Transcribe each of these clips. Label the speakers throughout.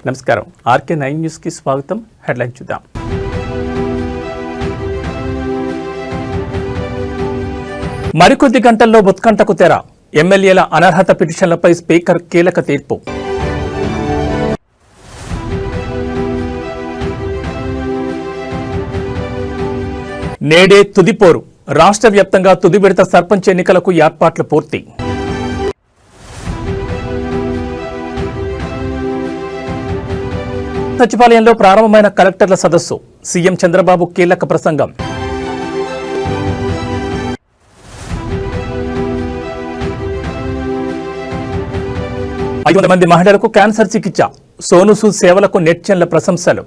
Speaker 1: నమస్కారం. RK9 news కి స్వాగతం. హెడ్లైన్ చూద్దాం. మరికొద్ది గంటల్లో ఉత్కంఠకు తెర. ఎమ్మెల్యేల అనర్హత పిటిషన్లపై స్పీకర్ కీలక తీర్పు. నేడే తుదిపోరు. రాష్ట్ర వ్యాప్తంగా తుది విడత సర్పంచ్ ఎన్నికలకు ఏర్పాట్లు పూర్తి. సచివాలయంలో ప్రారంభమైన కలెక్టర్ల సదస్సు. సీఎం చంద్రబాబు కీలక ప్రసంగం. మంది మహిళలకు క్యాన్సర్ చికిత్స. సోను సూద్ సేవలకు నెటిజన్ల ప్రశంసలు.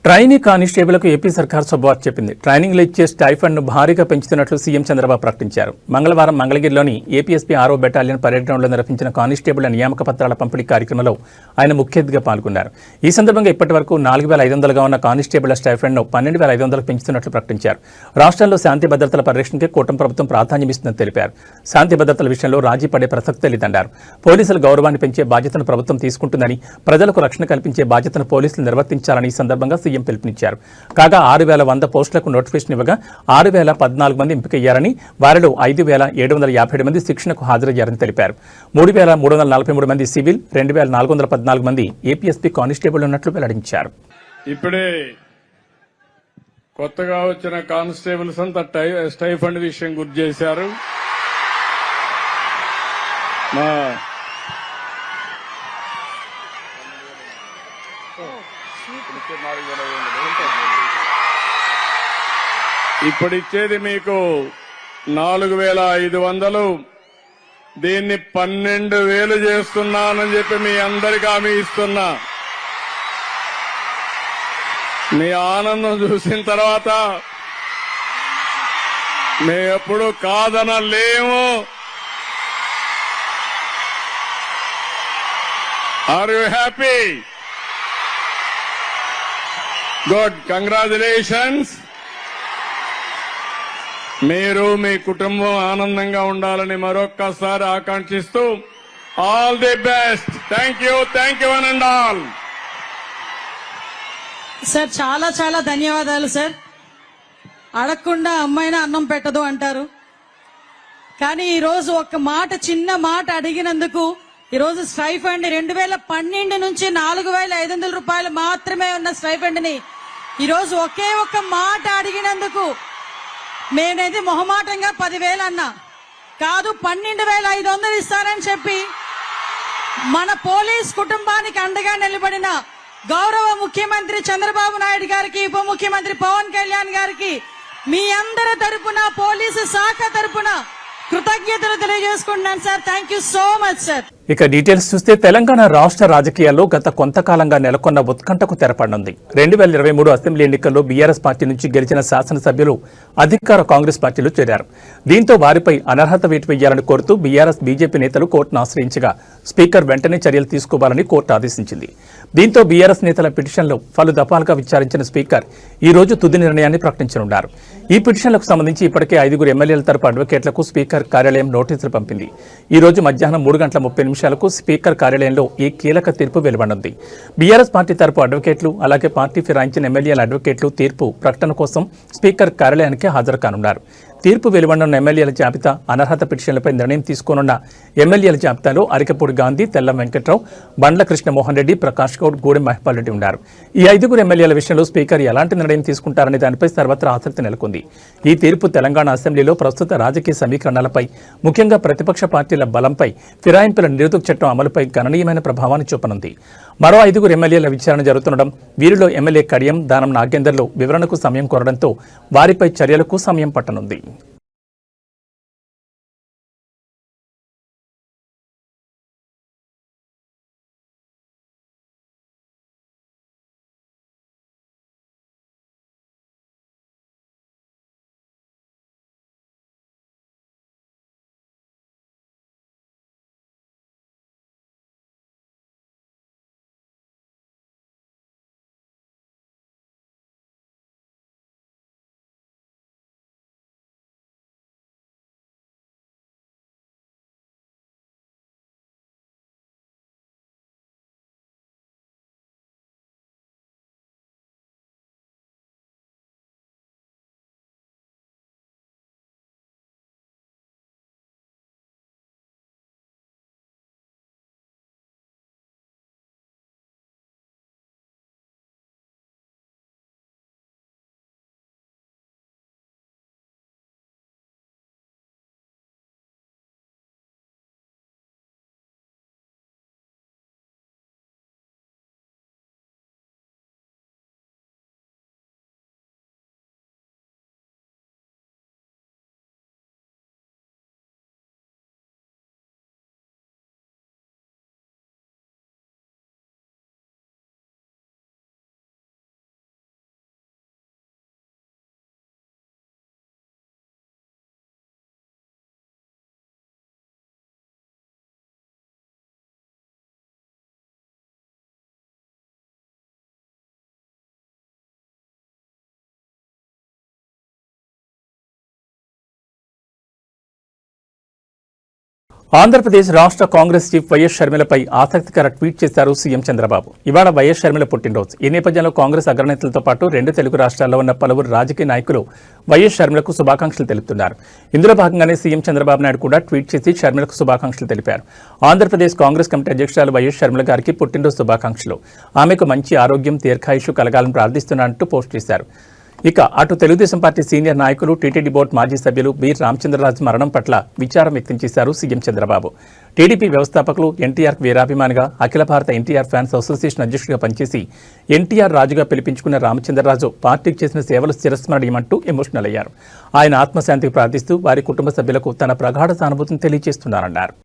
Speaker 1: ట్రైనీ కానిస్టేబుల్కు ఏపీ సర్కార్ శుభవార్త చెప్పింది. ట్రైనింగ్లో ఇచ్చే స్టైఫండ్ను భారీగా పెంచుతున్నట్లు సీఎం చంద్రబాబు ప్రకటించారు. మంగళవారం మంగళగిరిలోని ఏపీఎస్పీ 6వ బెటాలియన్ పరేడ్ గ్రౌండ్లో నిర్వహించిన కానిస్టేబుళ్ల నియామక పత్రాల పంపిణీ కార్యక్రమంలో ఆయన ముఖ్య అతిథిగా పాల్గొన్నారు. ఈ సందర్భంగా ఇప్పటి వరకు 4,500గా ఉన్న కానిస్టేబుళ్ల స్టైఫండ్ను 12,500కు పెంచుతున్నట్లు ప్రకటించారు. రాష్ట్రంలో శాంతి భద్రతల పరిరక్షణకే కూటమి ప్రభుత్వం ప్రాధాన్యమిస్తుందని తెలిపారు. శాంతి భద్రతల విషయంలో రాజీ పడే ప్రసక్తే లేదన్నారు. పోలీసుల గౌరవాన్ని పెంచే బాధ్యతను ప్రభుత్వం తీసుకుంటుందని, ప్రజలకు రక్షణ కల్పించే బాధ్యతను పోలీసులు నిర్వర్తించాలని ఈ సందర్భంగా సీఎం పిలుపునిచ్చారు. కాగా 6,100 పోస్టులకు నోటిఫికేషన్ ఇవ్వగా 6,014 మంది ఎంపికయ్యారని, వారిలో 5,757 మంది శిక్షణకు హాజరయ్యారని తెలిపారు. 3,343 మంది సివిల్, 2,414 మంది ఏపీఎస్పీ కానిస్టేబుల్ ఉన్నట్లు వెల్లడించారు.
Speaker 2: ఇప్పుడే కొత్తగా వచ్చిన కానిస్టేబుల్స్ అంతా స్టైఫండ్ విషయం గుర్తు చేశారు. ఇప్పుడు ఇచ్చేది మీకు 4,500. దీన్ని 12,000 చేస్తున్నానని చెప్పి మీ అందరికీ హామీ ఇస్తున్నా. మీ ఆనందం చూసిన తర్వాత మేము ఎప్పుడు కాదనలేము. Are you happy? Good, congratulations. మీరు మీ కుటుంబం ఆనందంగా ఉండాలని మరొక్కసారి ఆకాంక్షిస్తూ all the best. Thank you one and all.
Speaker 3: Sir చాలా చాలా ధన్యవాదాలు సార్. అడగకుండా అమ్మాయినా అన్నం పెట్టదు అంటారు. కానీ ఈరోజు ఒక మాట, చిన్న మాట అడిగినందుకు ఈరోజు స్టైఫండ్ 2012 నుంచి 4,500 రూపాయలు మాత్రమే ఉన్న స్టైఫండ్ ని ఈరోజు ఒకే ఒక్క మాట అడిగినందుకు నేనైతే మొహమాటంగా 10,000 అన్నా, కాదు 12,500 ఇస్తానని చెప్పి మన పోలీస్ కుటుంబానికి అండగా నిలబడిన గౌరవ ముఖ్యమంత్రి చంద్రబాబు నాయుడు గారికి, ఉప ముఖ్యమంత్రి పవన్ కళ్యాణ్ గారికి మీ అందరి తరపున, పోలీసు శాఖ తరపున కృతజ్ఞతలు తెలియజేసుకుంటున్నాను sir. Thank you so much sir.
Speaker 1: ఇక డీటెయిల్స్ చూస్తే తెలంగాణ రాష్ట్ర రాజకీయాల్లో గత కొంతకాలంగా నెలకొన్న ఉత్కంఠకు తెరపడనుంది. 2023 అసెంబ్లీ ఎన్నికల్లో బీఆర్ఎస్ పార్టీ నుంచి గెలిచిన శాసనసభ్యులు అధికార కాంగ్రెస్ పార్టీలో చేరారు. దీంతో వారిపై అనర్హత వేటు వేయాలని కోరుతూ బీఆర్ఎస్, బీజేపీ నేతలు కోర్టును ఆశ్రయించగా స్పీకర్ వెంటనే చర్యలు తీసుకోవాలని కోర్టు ఆదేశించింది. దీంతో బీఆర్ఎస్ నేతల పిటిషన్లు పలు దఫాలుగా విచారించిన స్పీకర్ ఈ రోజు తుది నిర్ణయాన్ని ప్రకటించనున్నారు. ఈ పిటిషన్లకు సంబంధించి ఇప్పటికే 5 ఎమ్మెల్యేల తరపు అడ్వకేట్లకు స్పీకర్ కార్యాలయం నోటీసులు పంపింది. ఈ రోజు మధ్యాహ్నం 3:30 స్పీకర్ కార్యాలయంలో ఈ కీలక తీర్పు వెలువడింది. బీఆర్ఎస్ పార్టీ తరపు అడ్వకేట్లు, అలాగే పార్టీ ఫిరాయించిన ఎమ్మెల్యేల అడ్వకేట్లు తీర్పు ప్రకటన కోసం స్పీకర్ కార్యాలయానికి హాజరు కానున్నారు. తీర్పు వెలువడనున్న ఎమ్మెల్యేల జాబితా, అనర్హత పిటిషన్లపై నిర్ణయం తీసుకోనున్న ఎమ్మెల్యేల జాబితాలో అరికపూడి గాంధీ, తెల్లం వెంకట్రావు, బండ్ల కృష్ణమోహన్ రెడ్డి, ప్రకాష్ గౌడ్, గూడెం మహిపాల్ రెడ్డి ఉన్నారు. ఈ 5 ఎమ్మెల్యేల విషయంలో స్పీకర్ ఎలాంటి నిర్ణయం తీసుకుంటారనే దానిపై సర్వత్రా ఆసక్తి నెలకొంది. ఈ తీర్పు తెలంగాణ అసెంబ్లీలో ప్రస్తుత రాజకీయ సమీకరణలపై, ముఖ్యంగా ప్రతిపక్ష పార్టీల బలంపై, ఫిరాయింపుల నిరోధక చట్టం అమలుపై గణనీయమైన ప్రభావాన్ని చూపనుంది. మరో 5 ఎమ్మెల్యేల విచారణ జరుగుతుండడం, వీరిలో ఎమ్మెల్యే కడియం, దానం నాగేందర్లు వివరణకు సమయం కోరడంతో వారిపై చర్యలకు సమయం పట్టనుంది. ఆంధ్రప్రదేశ్ రాష్ట్ర కాంగ్రెస్ చీఫ్ వైఎస్ షర్మిలపై ఆసక్తికర ట్వీట్ చేశారు సీఎం చంద్రబాబు. ఇవాళ వైఎస్ షర్మిల పుట్టినరోజు. ఈ నేపథ్యంలో కాంగ్రెస్ అగ్రనేతలతో పాటు 2 తెలుగు రాష్ట్రాల్లో ఉన్న పలువురు రాజకీయ నాయకులు వైఎస్ షర్మిలకు శుభాకాంక్షలు తెలుపుతున్నారు. ఇందులో భాగంగానే సీఎం చంద్రబాబు నాయుడు కూడా ట్వీట్ చేసి షర్మిలకు శుభాకాంక్షలు తెలిపారు. ఆంధ్రప్రదేశ్ కాంగ్రెస్ కమిటీ అధ్యక్షురాలు వైఎస్ షర్మిల గారికి పుట్టినరోజు శుభాకాంక్షలు. ఆమెకు మంచి ఆరోగ్యం, దీర్ఘాయుషు కలగాలని ప్రార్థిస్తున్నానంటూ పోస్ట్ చేశారు. ఇక అటు తెలుగుదేశం పార్టీ సీనియర్ నాయకులు, టీటీడీ బోర్డు మాజీ సభ్యులు బి రామచంద్రరాజు మరణం పట్ల విచారం వ్యక్తం చేశారు సీఎం చంద్రబాబు. టీడీపీ వ్యవస్థాపకులు ఎన్టీఆర్ వీరాభిమానిగా, అఖిల భారత ఎన్టీఆర్ ఫ్యాన్స్ అసోసియేషన్ అధ్యక్షుడిగా పనిచేసి ఎన్టీఆర్ రాజుగా పిలిపించుకున్న రామచంద్రరాజు పార్టీకి చేసిన సేవలు చిరస్మరణీయమంటూ ఎమోషనల్ అయ్యారు. ఆయన ఆత్మశాంతికి ప్రార్థిస్తూ వారి కుటుంబ సభ్యులకు తన ప్రగాఢ సానుభూతిని తెలియజేస్తున్నారన్నారు.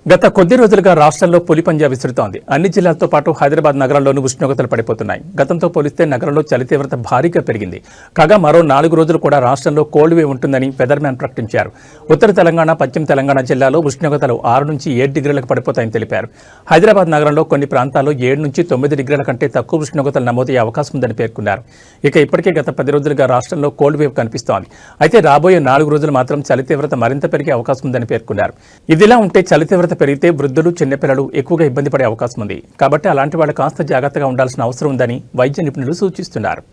Speaker 1: గత కొద్ది రోజులుగా రాష్ట్రంలో పులిపంజా విసురుతోంది. అన్ని జిల్లాలతో పాటు హైదరాబాద్ నగరంలోనూ ఉష్ణోగ్రతలు పడిపోతున్నాయి. గతంతో పోలిస్తే నగరంలో చలి తీవ్రత భారీగా పెరిగింది. కాగా మరో 4 రోజులు కూడా రాష్ట్రంలో కోల్డ్ వేవ్ ఉంటుందని వెదర్మ్యాన్ ప్రకటించారు. ఉత్తర తెలంగాణ, పశ్చిమ తెలంగాణ జిల్లాలో ఉష్ణోగ్రతలు 6 నుంచి 7 డిగ్రీలకు పడిపోతాయని తెలిపారు. హైదరాబాద్ నగరంలో కొన్ని ప్రాంతాల్లో 7 నుంచి 9 డిగ్రీల కంటే తక్కువ ఉష్ణోగ్రతలు నమోదయ్యే అవకాశం ఉందని పేర్కొన్నారు. ఇక ఇప్పటికే గత 10 రోజులుగా రాష్ట్రంలో కోల్డ్ వేవ్ కనిపిస్తోంది. అయితే రాబోయే 4 రోజులు మాత్రం చలి తీవ్రత మరింత పెరిగే అవకాశం ఉందని పేర్కొన్నారు. ఇదిలా ఉంటే చలి తీవ్రత పెరిగితే వృద్ధులు, చిన్నపిల్లలు ఎక్కువగా ఇబ్బంది పడే అవకాశం ఉంది. కాబట్టి అలాంటి వాళ్ళు కాస్త జాగ్రత్తగా ఉండాల్సిన అవసరం ఉందని వైద్య నిపుణులు సూచిస్తున్నారు.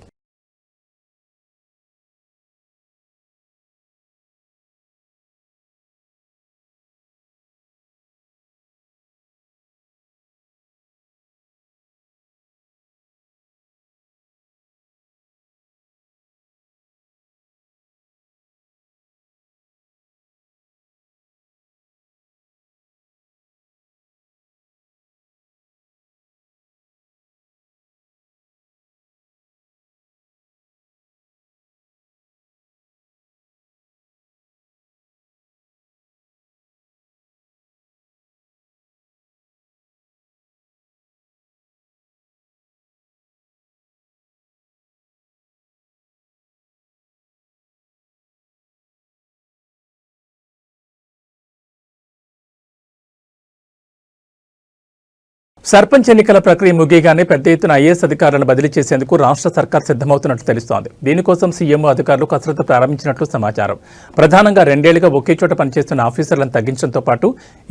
Speaker 1: సర్పంచ్ ఎన్నికల ప్రక్రియ ముగియగానే పెద్ద ఎత్తున ఐఏఎస్ అధికారులను బదిలీ చేసేందుకు రాష్ట్ర సర్కార్ సిద్ధమవుతున్నట్లు తెలుస్తోంది. దీనికోసం సీఎం అధికారులు కసరత్తు ప్రారంభించినట్లు సమాచారం. ప్రధానంగా 2 ఏళ్లుగా ఒకే చోట పనిచేస్తున్న ఆఫీసర్లను తగ్గించడంతో పాటు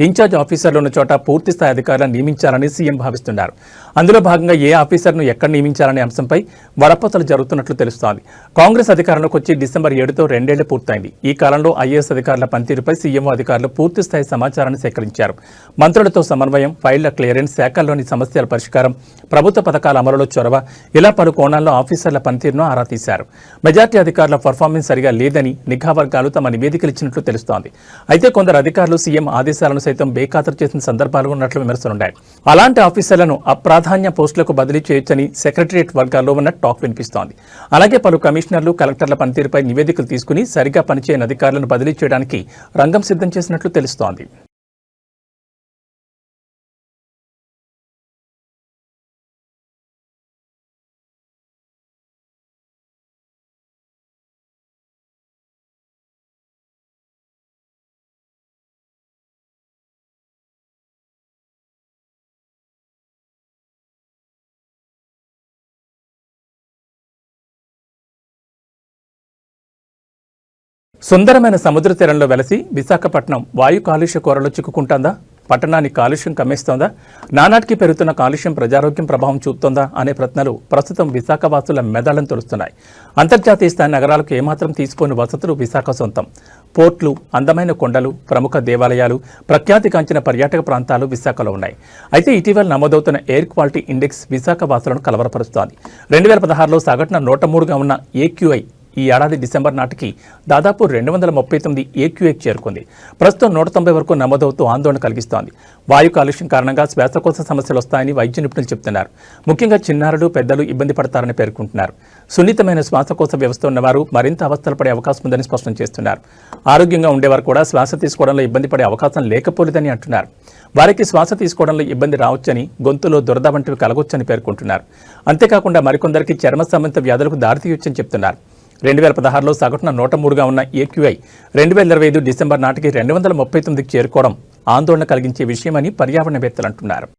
Speaker 1: ఇన్ఛార్జ్ ఆఫీసర్లు ఉన్న చోట పూర్తి స్థాయి అధికారులను నియమించాలని సీఎం భావిస్తున్నారు. అందులో భాగంగా ఏ ఆఫీసర్ను ఎక్కడ నియమించాలనే అంశంపై వరపతలు జరుగుతున్నట్లు తెలుస్తోంది. కాంగ్రెస్ అధికారంలోకి వచ్చి డిసెంబర్ 7తో 2 ఏళ్లు పూర్తయింది. ఈ కాలంలో ఐఏఎస్ అధికారుల పనితీరుపై సీఎం అధికారులు పూర్తి స్థాయి సమాచారాన్ని సేకరించారు. మంత్రులతో సమన్వయం, ఫైళ్ల క్లియరెన్స్, శాఖల్లోని సమస్యల పరిష్కారం, ప్రభుత్వ పథకాల అమలులో చొరవ, ఇలా పలు కోణాల్లో ఆఫీసర్ల పనితీరును ఆరా తీశారు. మెజార్టీ అధికారుల పర్ఫార్మెన్స్ సరిగా లేదని నిఘా వర్గాలు తమ నివేదికలు ఇచ్చినట్లు తెలుస్తోంది. అయితే కొందరు అధికారులు సీఎం ఆదేశాలను సైతం బేఖాతరు చేసిన సందర్భాలు ఉన్నట్లు విమర్శలున్నాయి. అలాంటి ఆఫీసర్లను అప్రాధాన్య పోస్టులకు బదిలీ చేయొచ్చని సెక్రటరియట్ వర్గాల్లో ఉన్న టాక్ వినిపిస్తోంది. అలాగే పలు కమిషనర్లు, కలెక్టర్ల పనితీరుపై నివేదికలు తీసుకుని సరిగా పనిచేయని అధికారులను బదిలీ చేయడానికి రంగం సిద్ధం చేసినట్లు తెలుస్తోంది. సుందరమైన సముద్ర తీరంలో వెలసి విశాఖపట్నం వాయు కాలుష్య కోరలో చిక్కుకుంటోందా? పట్టణాన్ని కాలుష్యం కమ్మేస్తోందా? నానాటికి పెరుగుతున్న కాలుష్యం ప్రజారోగ్యం ప్రభావం చూపుతోందా అనే ప్రశ్నలు ప్రస్తుతం విశాఖ వాసుల మెదళ్లను తొలుస్తున్నాయి. అంతర్జాతీయ స్థాయి నగరాలకు ఏమాత్రం తీసిపోని వసతులు విశాఖ సొంతం. పోర్ట్లు, అందమైన కొండలు, ప్రముఖ దేవాలయాలు, ప్రఖ్యాతిగాంచిన పర్యాటక ప్రాంతాలు విశాఖలో ఉన్నాయి. అయితే ఇటీవల నమోదవుతున్న ఎయిర్ క్వాలిటీ ఇండెక్స్ విశాఖ వాసులను కలవరపరుస్తోంది. 2016లో సగటున 103గా ఉన్న AQI ఈ ఏడాది డిసెంబర్ నాటికి దాదాపు 239 ఏక్యూఏకి చేరుకుంది. ప్రస్తుతం 190 వరకు నమోదవుతూ ఆందోళన కలిగిస్తోంది. వాయు కాలుష్యం కారణంగా శ్వాసకోశ సమస్యలు వస్తాయని వైద్య నిపుణులు చెబుతున్నారు. ముఖ్యంగా చిన్నారులు, పెద్దలు ఇబ్బంది పడతారని పేర్కొంటున్నారు. సున్నితమైన శ్వాసకోశ వ్యవస్థ ఉన్నవారు మరింత అవస్థలు పడే అవకాశం ఉందని స్పష్టం చేస్తున్నారు. ఆరోగ్యంగా ఉండేవారు కూడా శ్వాస తీసుకోవడంలో ఇబ్బంది పడే అవకాశం లేకపోలేదని అంటున్నారు. వారికి శ్వాస తీసుకోవడంలో ఇబ్బంది రావచ్చని, గొంతులో దురద వంటివి కలగొచ్చని పేర్కొంటున్నారు. అంతేకాకుండా మరికొందరికి చర్మ సంబంధిత వ్యాధులకు దారితీయొచ్చని చెప్తున్నారు. 2016లో సగటున 103గా ఉన్న ఏక్యూఐ 2025 డిసెంబర్ నాటికి 239కి చేరుకోవడం ఆందోళన కలిగించే విషయమని పర్యావరణవేత్తలు అంటున్నారు.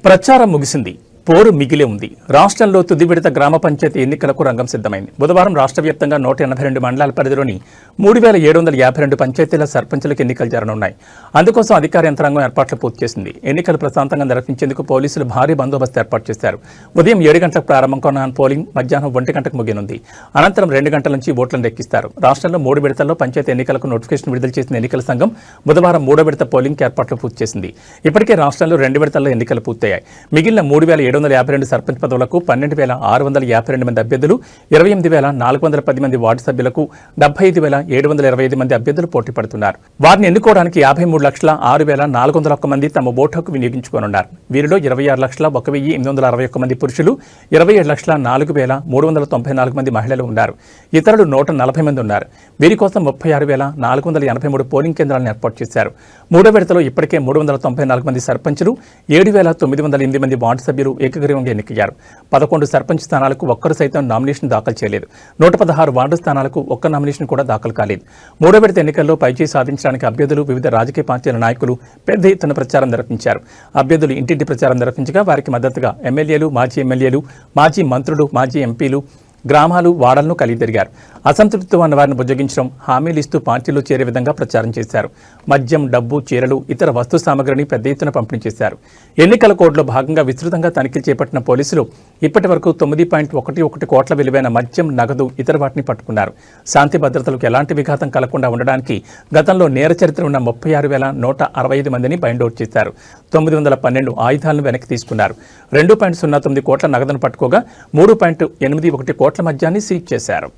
Speaker 1: ప్రచారం ముగిసింది, పోరు మిగిలే ఉంది. రాష్ట్రంలో తుది విడత గ్రామ పంచాయతీ ఎన్నికలకు రంగం సిద్ధమైంది. బుధవారం రాష్ట్ర వ్యాప్తంగా 182 మండలాల పరిధిలోని 3752 పంచాయతీల సర్పంచులకు ఎన్నికలు జరగనున్నాయి. అందుకోసం అధికార యంత్రాంగం ఏర్పాట్లు పూర్తి చేసింది. ఎన్నికలు ప్రశాంతంగా నిర్వహించేందుకు పోలీసులు భారీ బందోబస్తు ఏర్పాటు చేశారు. ఉదయం 7 గంటలకు ప్రారంభం కానున్న పోలింగ్ మధ్యాహ్నం 1 గంటకు ముగియనుంది. అనంతరం 2 గంటల నుంచి ఓట్లను లెక్కిస్తారు. రాష్ట్రంలో 3 విడతల్లో పంచాయతీ ఎన్నికలకు నోటిఫికేషన్ విడుదల చేసిన ఎన్నికల సంఘం బుధవారం 3వ విడత పోలింగ్కి ఏర్పాట్లు పూర్తి చేసింది. ఇప్పటికే రాష్ట్రంలో 2 విడతల్లో ఎన్నికలు పూర్తయ్యాయి. మిగిలిన 3752 సర్పంచ్ పదవులకు 12,652 మంది అభ్యర్థులు, 28,410 మంది వార్డు సభ్యులకు 75,725 మంది అభ్యర్థులు పోటీ పడుతున్నారు. వారిని ఎన్నుకోవడానికి 53,06,401 మంది తమ ఓటు హక్కు వినియోగించుకోనున్నారు. వీరిలో 26,01,861 మంది పురుషులు, 27,04,394 మంది మహిళలు ఉన్నారు. ఇతరులు 140 మంది ఉన్నారు. వీరి కోసం 36,483 పోలింగ్ కేంద్రాలను ఏర్పాటు చేశారు. 3వ విడతలో ఇప్పటికే 394 మంది సర్పంచులు, 7,908 మంది వార్డు సభ్యులు ఏకగ్రీవంగా ఎన్నికయ్యారు. 11 సర్పంచ్ స్థానాలకు ఒక్కరు సైతం నామినేషన్ దాఖలు చేయలేదు. 116 వార్డు స్థానాలకు ఒక్క నామినేషన్ కూడా దాఖలు కాలేదు. 3వ విడత ఎన్నికల్లో పైచేయి సాధించడానికి అభ్యర్థులు, వివిధ రాజకీయ పార్టీల నాయకులు పెద్ద ఎత్తున ప్రచారం నిర్వహించారు. అభ్యర్థులు ఇంటింటి ప్రచారం నిర్వహించగా వారికి మద్దతుగా ఎమ్మెల్యేలు, మాజీ ఎమ్మెల్యేలు, మాజీ మంత్రులు, మాజీ ఎంపీలు గ్రామాలు, వాడలను కలిగి తిరిగారు. అసంతృప్తితో ఉన్న వారిని బుజ్జగించడం, హామీలు ఇస్తూ పార్టీలో చేరే విధంగా ప్రచారం చేశారు. మద్యం, డబ్బు, చీరలు, ఇతర వస్తు సామగ్రిని పెద్ద ఎత్తున పంపిణీ చేశారు. ఎన్నికల కోడ్లో భాగంగా విస్తృతంగా తనిఖీలు చేపట్టిన పోలీసులు ఇప్పటి వరకు 9.11 కోట్ల విలువైన మద్యం, నగదు, ఇతర వాటిని పట్టుకున్నారు. శాంతి భద్రతలకు ఎలాంటి విఘాతం కలగకుండా ఉండడానికి గతంలో నేర చరిత్ర ఉన్న 36,165 మందిని బైండౌట్ చేశారు. 912 ఆయుధాలను వెనక్కి తీసుకున్నారు. 2.09 కోట్ల నగదును పట్టుకోగా 3.81 కోట్ల మద్యాన్ని సీజ్ చేశారు.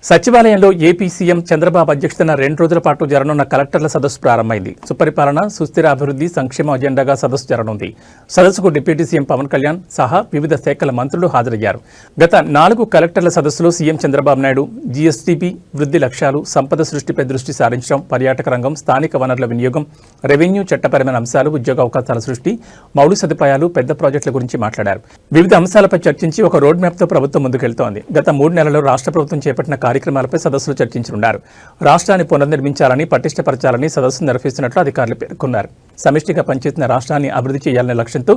Speaker 1: సచివాలయంలో ఏపీ సీఎం చంద్రబాబు అధ్యక్షతన 2 రోజుల పాటు జరగనున్న కలెక్టర్ల సదస్సు ప్రారంభమైంది. సుపరిపాలన, సుస్థిర అభివృద్ధి, సంక్షేమ అజెండాగా సదస్సు జరగనుంది. సదస్సుకు డిప్యూటీ సీఎం పవన్ కళ్యాణ్ సహా వివిధ శాఖల మంత్రులు హాజరయ్యారు. గత 4 కలెక్టర్ల సదస్సులో సీఎం చంద్రబాబు నాయుడు జీఎస్టీపీ, వృద్ధి లక్ష్యాలు, సంపద సృష్టిపై దృష్టి సారించడం, పర్యాటక రంగం, స్థానిక వనరుల వినియోగం, రెవెన్యూ, చట్టపరమైన అంశాలు, ఉద్యోగ అవకాశాల సృష్టి, మౌలిక సదుపాయాలు, పెద్ద ప్రాజెక్టుల గురించి మాట్లాడారు. వివిధ అంశాలపై చర్చించి ఒక రోడ్ మ్యాప్తో ప్రభుత్వం ముందుకెళ్తోంది. గత 3 నెలల్లో రాష్ట్ర ప్రభుత్వం చేపట్టిన కార్యక్రమాలపై సదస్సులో చర్చించనున్నారు. రాష్ట్రాన్ని పునర్నిర్మించాలని, పటిష్టపరచాలని సదస్సు నిర్వహిస్తున్నట్లు అధికారులు పేర్కొన్నారు. సమిష్టిగా పనిచేసిన రాష్ట్రాన్ని అభివృద్ధి చేయాలనే లక్ష్యంతో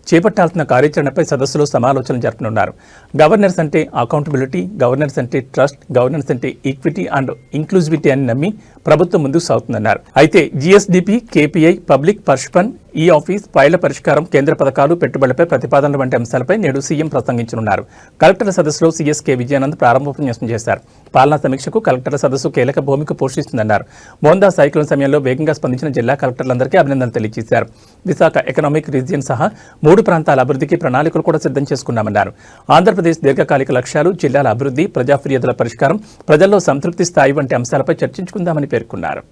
Speaker 1: చేపట్టాల్సిన కార్యాచరణపై సదస్సులో సమాలోచనలు జరపనున్నారు. గవర్నెన్స్ అంటే అకౌంటబిలిటీ, గవర్నెన్స్ అంటే ట్రస్ట్, గవర్నెన్స్ అంటే ఈక్విటీ అండ్ ఇంక్లూజివిటీ అని నమ్మి ప్రభుత్వం ముందుకు సాగుతుందన్నారు. అయితే జీఎస్డీపీ, కేపీఐ, పబ్లిక్ పర్షిపన్, ఈ ఆఫీస్, ఫైళ్ల పరిష్కారం, కేంద్ర పథకాలు, పెట్టుబడులపై ప్రతిపాదనలు వంటి అంశాలపై నేడు సీఎం ప్రసంగించనున్నారు. కలెక్టర్ల సదస్సులో సీఎస్ కె విజయానంద్ ప్రారంభోపన్యాసం చేశారు. పాలనా సమీక్షకు కలెక్టర్ల సదస్సు కీలక భూమిక పోషిస్తుందన్నారు. మోందా సైక్లోన్ సమయంలో వేగంగా స్పందించిన జిల్లా కలెక్టర్లందరికీ అభినందనలు తెలియజేశారు. విశాఖ ఎకనామిక్ రీజియన్ సహా 3 ప్రాంతాల అభివృద్ధికి ప్రణాళికలు కూడా సిద్ధం చేసుకున్నామన్నారు. ఆంధ్రప్రదేశ్ దీర్ఘకాలిక లక్ష్యాలు, జిల్లాల అభివృద్ధి, ప్రజా ఫిర్యాదుల పరిష్కారం, ప్రజల్లో సంతృప్తి స్థాయి వంటి అంశాలపై చర్చించుకుందామని పేర్కొన్నారు.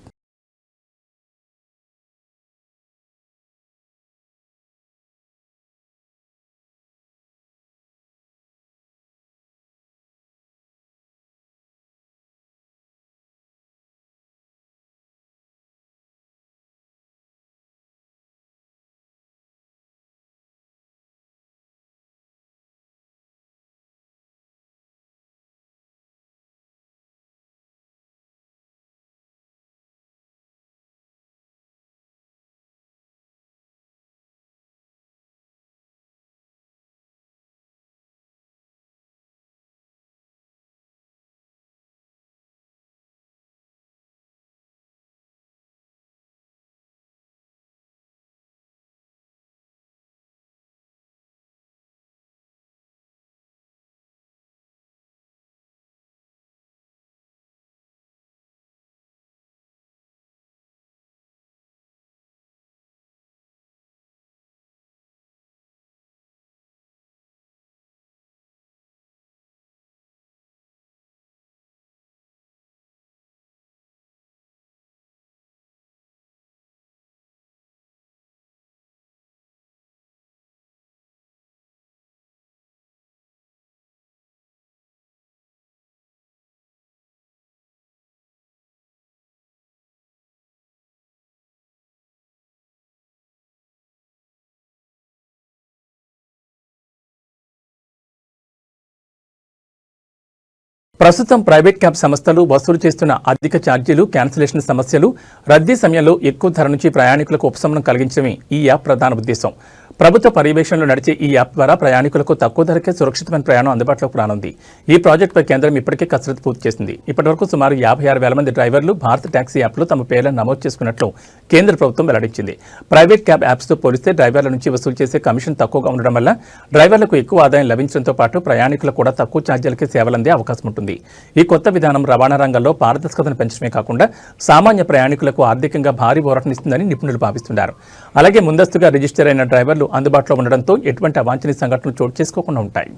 Speaker 1: ప్రస్తుతం ప్రైవేట్ క్యాబ్ సంస్థలు వసూలు చేస్తున్న అధిక ఛార్జీలు, క్యాన్సిలేషన్ సమస్యలు, రద్దీ సమయంలో ఎక్కువ ధర నుంచి ప్రయాణికులకు ఉపశమనం కలిగించడమే ఈ యాప్ ప్రధాన ఉద్దేశం. ప్రభుత్వ పర్యవేక్షణలో నడిచే ఈ యాప్ ద్వారా ప్రయాణికులకు తక్కువ ధరకే సురక్షితమైన ప్రయాణం అందుబాటులోకి రానుంది. ఈ ప్రాజెక్టుపై కేంద్రం ఇప్పటికే కసరత్తు పూర్తి చేసింది. ఇప్పటివరకు సుమారు 56,000 మంది డ్రైవర్లు భారత్ టాక్సీ యాప్లో తమ పేర్లను నమోదు చేసుకున్నట్లు కేంద్ర ప్రభుత్వం వెల్లడించింది. ప్రైవేట్ క్యాబ్ యాప్స్తో పోలిస్తే డ్రైవర్ల నుంచి వసూలు చేసే కమిషన్ తక్కువగా ఉండడం వల్ల డ్రైవర్లకు ఎక్కువ ఆదాయం లభించడంతో పాటు ప్రయాణికులకు కూడా తక్కువ ఛార్జీలకే సేవలు అందే అవకాశం ఉంటుంది. ఈ కొత్త విధానం రవాణా రంగంలో పారదర్శకతను పెంచడమే కాకుండా సామాన్య ప్రయాణికులకు ఆర్థికంగా భారీ ఊరటనిస్తుందని నిపుణులు భావిస్తున్నారు. అలాగే ముందస్తుగా రిజిస్టర్ అయిన డ్రైవర్లు అందుబాటులో ఉండడంతో ఎటువంటి అవాంఛనీయ సంఘటనలు చోటు చేసుకోకుండా ఉంటాయి.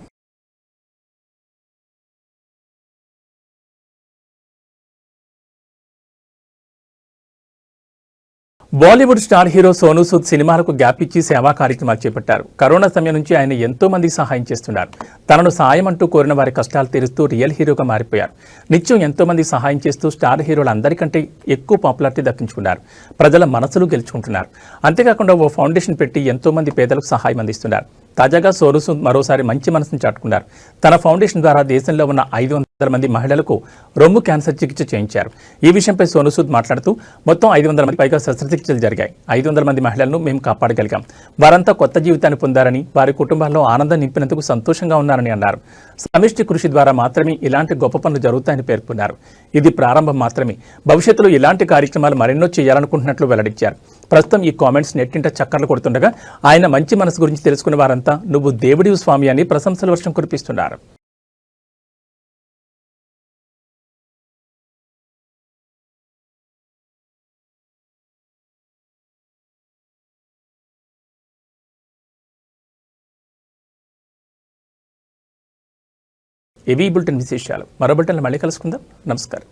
Speaker 1: బాలీవుడ్ స్టార్ హీరో సోనూ సూద్ సినిమాలకు గ్యాప్ ఇచ్చి సేవా కార్యక్రమాలు చేపట్టారు. కరోనా సమయం నుంచి ఆయన ఎంతో మందికి సహాయం చేస్తున్నారు. తనను సాయం అంటూ కోరిన వారి కష్టాలు తీరుస్తూ రియల్ హీరోగా మారిపోయారు. నిత్యం ఎంతో మంది సహాయం చేస్తూ స్టార్ హీరోలు అందరికంటే ఎక్కువ పాపులారిటీ దక్కించుకున్నారు. ప్రజల మనసులు గెలుచుకుంటున్నారు. అంతేకాకుండా ఓ ఫౌండేషన్ పెట్టి ఎంతో మంది పేదలకు సహాయం అందిస్తున్నారు. తాజాగా సోనూ సూద్ మరోసారి మంచి మనసును చాటుకున్నారు. తన ఫౌండేషన్ ద్వారా దేశంలో ఉన్న 500 మంది మహిళలకు రొమ్ము క్యాన్సర్ చికిత్స చేయించారు. ఈ విషయంపై సోనూ సూద్ మాట్లాడుతూ మొత్తం 500 మంది పైగా శస్త్రచికిత్సలు జరిగాయి. 500 మంది మహిళలను మేము కాపాడగలిగాం. వారంతా కొత్త జీవితాన్ని పొందారని, వారి కుటుంబాల్లో ఆనందం నింపినందుకు సంతోషంగా ఉన్నారని అన్నారు. సమిష్టి కృషి ద్వారా మాత్రమే ఇలాంటి గొప్ప పనులు జరుగుతాయని పేర్కొన్నారు. ఇది ప్రారంభం మాత్రమే. భవిష్యత్తులో ఇలాంటి కార్యక్రమాలు మరెన్నో చేయాలనుకుంటున్నట్లు వెల్లడించారు. ప్రస్తుతం ఈ కామెంట్స్ నెట్టింట చక్కర్లు కొడుతుండగా ఆయన మంచి మనసు గురించి తెలుసుకున్న వారంతా నువ్వు దేవుడివి స్వామి అని ప్రశంసల వర్షం కురిపిస్తున్నారు. ఏవీ బులెటిన్ విశేషాలు. మరో బులెటిన్లో మళ్ళీ కలుసుకుందాం. నమస్కారం.